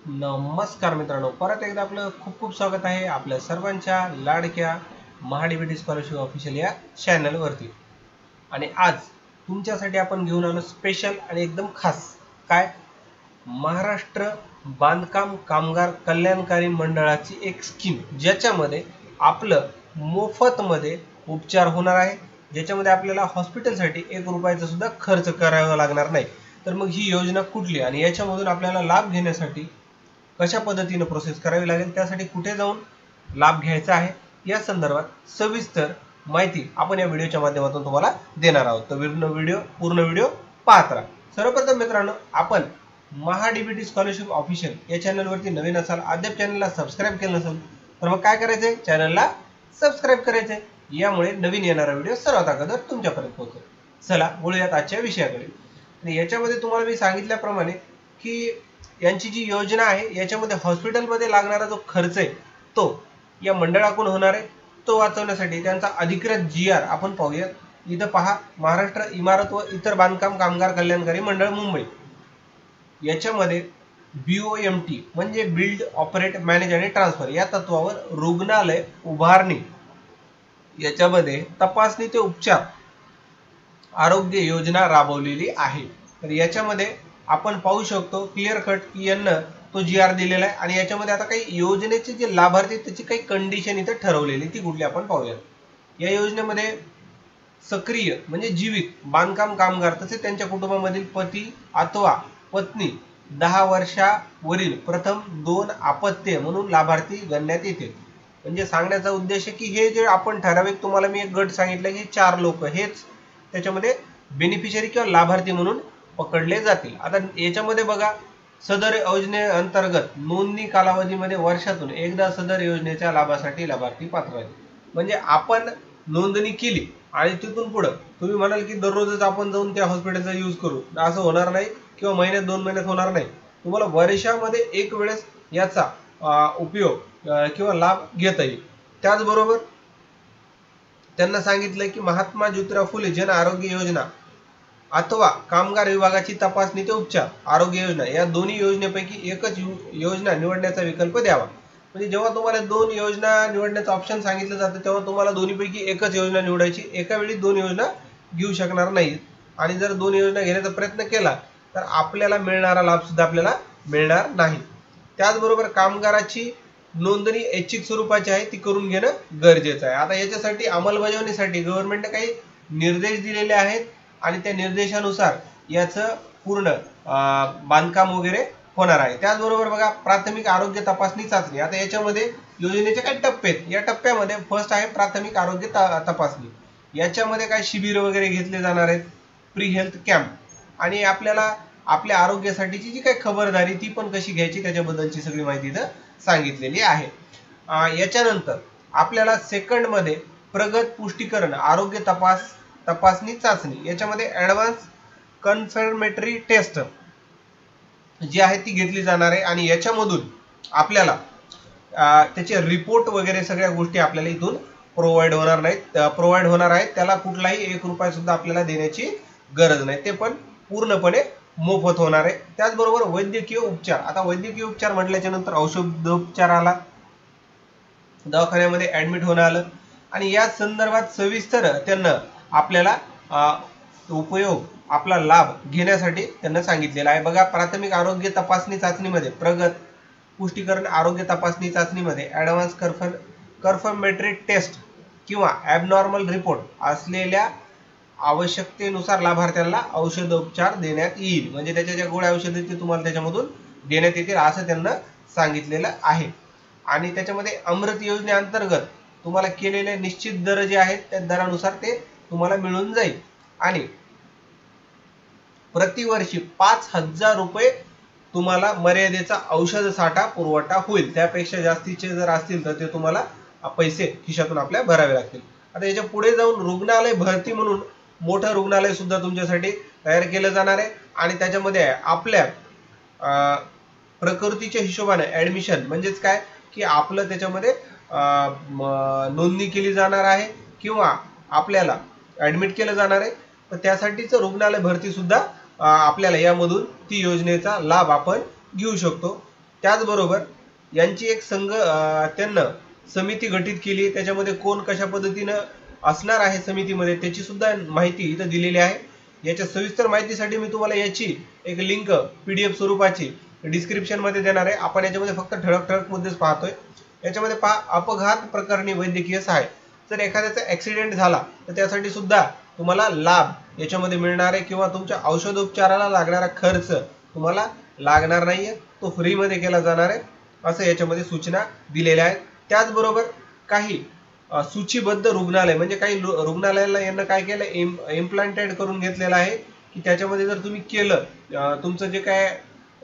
नमस्कार मित्रांनो, परत एकदा आपलं खूप खूप स्वागत आहे आपल्या सर्वांच्या लाडक्या महाडीबीटी स्कॉलरशिप ऑफिशियल या चॅनलवरती। आणि आज तुमच्यासाठी आपण घेऊन आलो स्पेशल आणि एकदम खास काय महाराष्ट्र बांधकाम कामगार कल्याणकारी मंडळाची एक स्कीम, ज्याच्यामध्ये आपलं मोफतमध्ये उपचार होणार आहे, ज्याच्यामध्ये आपल्याला हॉस्पिटलसाठी 1 रुपयाचा सुद्धा खर्च करावा लागणार नाही। तर मग ही योजना कुठली आणि याच्यामधून आपल्याला लाभ घेण्यासाठी कशा पद्धतीने प्रोसेस करावी लागेल, त्यासाठी कुठे जाऊन लाभ घ्यायचा आहे या संदर्भात सविस्तर माहिती आपण या व्हिडिओच्या माध्यमातून तुम्हाला देणार आहोत। तर पूर्ण व्हिडिओ पाहत राहा। सर्वप्रथम मित्रांनो, आपण महाडीबीटी स्कॉलरशिप ऑफिशियल या चॅनलवरती नवीन असाल, अद्याप चॅनलला सबस्क्राइब केलं नसेल तर मग काय करायचंय, चॅनलला सबस्क्राइब करायचंय, यामुळे नवीन येणारा व्हिडिओ सर्वात अगोदर तुमच्यापर्यंत पोहोचेल। चला बोलूयात आजच्या विषयाकडे। आणि याच्यामध्ये तुम्हाला मी सांगितल्याप्रमाणे की यांची जी योजना आहे याच्यामध्ये हॉस्पिटलमध्ये लागणारा जो खर्च आहे तो या मंडळाकडून होणार आहे, तो वाचवण्यासाठी त्यांचा अधिकृत GR आपण पाहूया। इथं पहा, महाराष्ट्र इमारत व इतर बांधकाम कामगार कल्याणकारी मंडळ मुंबई, याच्यामध्ये BOMT म्हणजे बिल्ड ऑपरेट मॅनेज आणि ट्रान्सफर या तत्वावर रुग्णालय उभारणी, याच्यामध्ये तपासणी ते उपचार आरोग्य योजना राबवलेली आहे। तर याच्यामध्ये आपण पाहू शकतो क्लिअर कट की यांना तो GR दिलेला आहे आणि याच्यामध्ये आता काही योजनेचे जे लाभार्थी त्याची काही कंडिशन इथे ठरवलेली, ती कुठली आपण पाहूया। या योजनेमध्ये सक्रिय म्हणजे जीवित बांधकाम कामगार तसेच त्यांच्या कुटुंबामधील पती अथवा पत्नी 10 वर्षावरील प्रथम 2 अपत्य म्हणून लाभार्थी गणण्यात येते। म्हणजे सांगण्याचा उद्देश आहे की हे जे आपण ठराविक तुम्हाला मी एक गट सांगितलं की 4 लोक हेच त्याच्यामध्ये बेनिफिशियरी किंवा लाभार्थी म्हणून पकडले जातील। आता याच्यामध्ये बघा, सदर योजनेअंतर्गत नोंदणी कालावधीमध्ये वर्षातून एकदा सदर योजनेच्या लाभासाठी लाभार्थी पात्र आहेत। म्हणजे आपण नोंदणी केली आणि तिथून पुढे तुम्ही म्हणाल की दररोजच आपण जाऊन त्या हॉस्पिटलचा यूज करू, असं होणार नाही किंवा महिन्यात 2 महिन्यात होणार नाही। तुम्हाला वर्षामध्ये एक वेळेस याचा उपयोग किंवा लाभ घेता येईल। त्याचबरोबर त्यांना सांगितलं की महात्मा ज्योतिराव फुले जन आरोग्य योजना अथवा कामगार विभागाची तपासणी ते उपचार आरोग्य योजना या दोन्ही योजनेपैकी एकच योजना निवडण्याचा विकल्प द्यावा। म्हणजे जेव्हा तुम्हाला 2 योजना निवडण्याचा ऑप्शन सांगितलं जातं तेव्हा तुम्हाला दोन्हीपैकी एकच योजना निवडायची, एका वेळी 2 योजना घेऊ शकणार नाहीत। आणि जर 2 योजना घेण्याचा प्रयत्न केला तर आपल्याला मिळणारा लाभ सुद्धा आपल्याला मिळणार नाही। त्याचबरोबर कामगाराची नोंदणी ऐच्छिक स्वरूपाची आहे, ती करून घेणं गरजेचं आहे। आता याच्यासाठी अंमलबजावणीसाठी गव्हर्नमेंटने काही निर्देश दिलेले आहेत आणि त्या निर्देशानुसार याचं पूर्ण बांधकाम वगैरे होणार आहे। त्याचबरोबर बघा, प्राथमिक आरोग्य तपासणी चाचणी, आता याच्यामध्ये योजनेचे काही टप्पे आहेत। या टप्प्यामध्ये फर्स्ट आहे प्राथमिक आरोग्य तपासणी, याच्यामध्ये काय शिबिर वगैरे घेतले जाणार आहेत, प्री हेल्थ कॅम्प, आणि आपल्याला आपल्या आरोग्यासाठीची जी काही खबरदारी ती पण कशी घ्यायची त्याच्याबद्दलची सगळी माहिती इथं सांगितलेली आहे। याच्यानंतर आपल्याला सेकंड मध्ये प्रगत पुष्टीकरण आरोग्य तपासणी चाचणी, याच्यामध्ये ॲडव्हान्स कन्फर्मेटरी टेस्ट जी आहे ती घेतली जाणार आहे आणि याच्यामधून आपल्याला त्याचे रिपोर्ट वगैरे सगळ्या गोष्टी आपल्याला इथून प्रोव्हाइड होणार आहेत। त्याला कुठलाही 1 रुपया सुद्धा आपल्याला देण्याची गरज नाही, ते पण पूर्णपणे मोफत होणार आहे। त्याचबरोबर वैद्यकीय उपचार, आता वैद्यकीय उपचार म्हटल्याच्या नंतर औषधोपचार आला, दवाखान्यामध्ये ऍडमिट होणं आलं आणि या संदर्भात सविस्तर त्यांना आपल्याला उपयोग आपला लाभ घेण्यासाठी त्यांना सांगितलेला आहे। बघा, प्राथमिक आरोग्य तपासणी चाचणीमध्ये प्रगत पुष्टीकरण आरोग्य तपासणी चाचणीमध्ये ॲडव्हान्स कन्फर्मेटरी टेस्ट किंवा ॲबनॉर्मल रिपोर्ट असलेल्या आवश्यकतेनुसार लाभार्थ्यांना औषधोपचार देण्यात येईल। म्हणजे त्याच्या ज्या गोळ्या औषधे ते तुम्हाला त्याच्यामधून देण्यात येतील असं त्यांना सांगितलेलं आहे। आणि त्याच्यामध्ये अमृत योजनेअंतर्गत तुम्हाला केलेले निश्चित दर जे आहेत त्या दरानुसार ते तुम्हाला मिळून जाईल आणि प्रतिवर्षी 5,000 रुपये तुम्हाला मर्यादेचा औषध साठा पुरवठा होईल। त्यापेक्षा जास्तीचे जर असतील तर ते तुम्हाला पैसे खिशातून आपल्या भरावे लागतील। आता याच्या पुढे जाऊन रुग्णालय भरती म्हणून मोठं रुग्णालय सुद्धा तुमच्यासाठी तयार केलं जाणार आहे आणि त्याच्यामध्ये आपल्या प्रकृतीच्या हिशोबाने ऍडमिशन, म्हणजेच काय की आपलं त्याच्यामध्ये नोंदणी केली जाणार आहे किंवा आपल्याला ऍडमिट केलं जाणार आहे, तर त्यासाठीच रुग्णालय भरती सुद्धा आपल्याला यामधून ती योजनेचा लाभ आपण घेऊ शकतो। त्याचबरोबर यांची एक त्यांना समिती गठीत केली, त्याच्यामध्ये कोण कशा पद्धतीनं असणार आहे समितीमध्ये त्याची सुद्धा माहिती इथं दिलेली आहे. याच्या सविस्तर माहितीसाठी मी तुम्हाला याची एक लिंक PDF स्वरूपाची डिस्क्रिप्शन मध्ये देणार आहे. आपण याच्यामध्ये फक्त ठळक मुद्देच पाहतोय. याच्यामध्ये पहा, अपघात प्रकरणी वैद्यकीय सहाय्य. जर एखाद्याचा ऍक्सिडेंट झाला तर त्यासाठी सुद्धा तुम्हाला लाभ याच्यामध्ये मिळणार आहे, किंवा तुमच्या औषधोपचाराला लागणारा खर्च तुम्हाला लागणार नाहीये, तो फ्री मध्ये केला जाणार आहे, असं याच्यामध्ये सूचना दिलेल्या आहेत. त्याचबरोबर काही सूचीबद्ध रुग्णालय म्हणजे काही रुग्णालयाला यांना काय केलं, इम्प्लांटेड करून घेतलेलं आहे, की त्याच्यामध्ये जर तुम्ही केलं तुमचं जे काय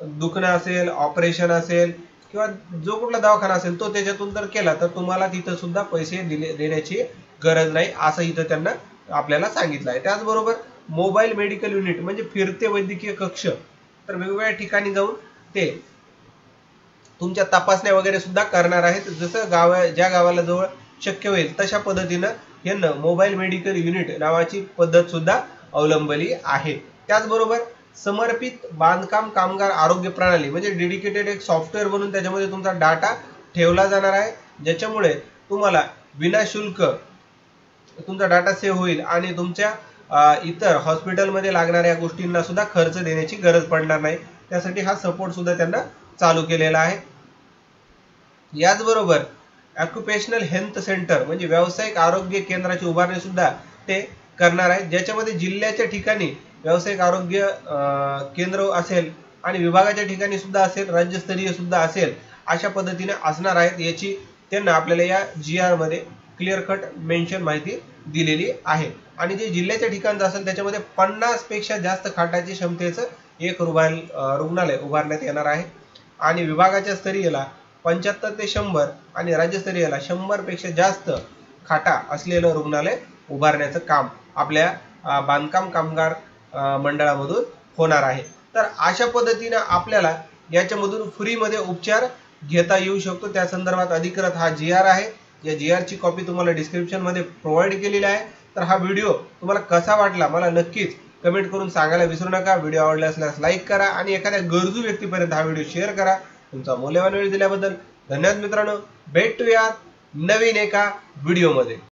दुखणं असेल, ऑपरेशन असेल किंवा जो कुठला दवाखाना असेल तो त्याच्यातून जर केला तर तुम्हाला तिथं सुद्धा पैसे देण्याची गरज नाही, असं इथं त्यांना आपल्याला सांगितलं आहे. त्याचबरोबर मोबाईल मेडिकल युनिट म्हणजे फिरते वैद्यकीय कक्ष, तर वेगवेगळ्या ठिकाणी जाऊन ते तुमच्या तपासण्या वगैरे सुद्धा करणार आहेत. जसं ज्या गावाला जवळ शक्य होईल तशा पद्धतीनं यांना मोबाईल मेडिकल युनिट नावाची पद्धत सुद्धा अवलंबली आहे. त्याचबरोबर समर्पित बांधकाम कामगार आरोग्य प्रणाली म्हणजे डेडिकेटेड एक सॉफ्टवेअर बनवून त्याच्यामध्ये तुमचा डाटा ठेवला जाणार आहे, ज्याच्यामुळे तुम्हाला विनाशुल्क तुमचा डाटा सेव्ह होईल आणि तुमच्या इतर हॉस्पिटलमध्ये लागणाऱ्या गोष्टींना सुद्धा खर्च देण्याची गरज पडणार नाही. त्यासाठी हा सपोर्ट सुद्धा त्यांना चालू केलेला आहे. याचबरोबर ऑक्युपेशनल हेल्थ सेंटर म्हणजे व्यावसायिक आरोग्य केंद्राची उभारणी सुद्धा ते करणार आहेत, ज्याच्यामध्ये जिल्ह्याच्या ठिकाणी व्यावसायिक आरोग्य केंद्र असेल आणि विभागाच्या ठिकाणी सुद्धा असेल, राज्यस्तरीय सुद्धा असेल, अशा पद्धतीने असणार आहेत. याची त्यांना आपल्याला या GR मध्ये क्लिअर कट मेन्शन माहिती दिलेली आहे. आणि जे जिल्ह्याच्या ठिकाणचं असेल त्याच्यामध्ये 50 पेक्षा जास्त खाटाची क्षमतेचं एक रुग्णालय उभारण्यात येणार आहे. आणि विभागाच्या स्तरीयला 75 ते 100 आणि राज्यस्तरीयला 100 पेक्षा जास्त खाटा असलेलं रुग्णालय उभारण्याचं काम आपल्या बांधकाम कामगार मंडळामधून होणार आहे. तर अशा पद्धतीने आपल्याला याच्यामधून फ्रीमध्ये उपचार घेता येऊ शकतो. त्या संदर्भात अधिकृत हा GR आहे. या GR ची कॉपी तुम्हाला डिस्क्रिप्शन मध्ये प्रोव्हाइड केलेली आहे. तर हा व्हिडिओ तुम्हाला कसा वाटला मला नक्कीच कमेंट करून सांगायला विसरू नका. व्हिडिओ आवडला असल्यास लाईक करा आणि एखाद्या गरजू व्यक्तीपर्यंत हा व्हिडिओ शेअर करा. तुमचा मौल्यवान वेळ दिल्याबद्दल धन्यवाद मित्रांनो. भेटूयात नवीन एका व्हिडिओमध्ये.